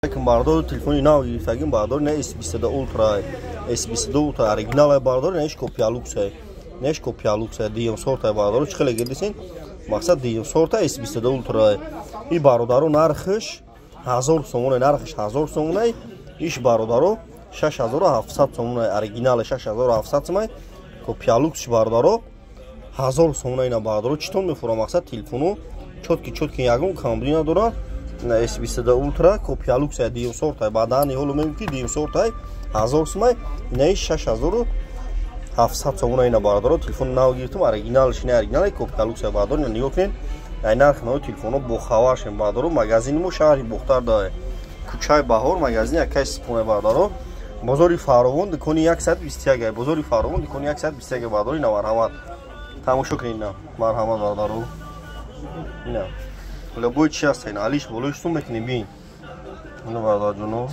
بردار تلفنی ناوی فکر بردار نه S22 اولترا S22 اولترا اورجینال بردار نهش کپی لوکس نهش کپی لوکس دیم سورت بردار چه خیلی گردیسین مقصد دیم سورت S22 اولترا این بردارو نرخش 1000 سومونه نرخش 1000 سومونه ایش بردارو 6700 سومونه اورجینال 6700 سومونه کپی لوکس بردارو 1000 سومونه اینا بردارو چطور میفروشه مقصد تلفنو چوتکی یگون کامبینا داره نه S22 اولترا کپی لوکس دیم سورت بعدان یهولو میگی دیم سورت 1000 سومونه نه 6700 سومونه اینا بردارو تلفن ناو گرفتم اورجینالش نه اورجینال کپی لوکس بردار نه نیوکن نرخ نو تلفنو بو خوارش بردارو مغازین مو شهر بختار داره کوچای بهار مغازین یکش سپونه بردارو بازاری فراوان دکونی 121 بازاری فراوان دکونی 121 برداری نه مرحمت تماشا کنین نه مرحمت بردارو نه ولی بوی چی هست این علیش بلوش تو میکنی بین اینو بردار جونو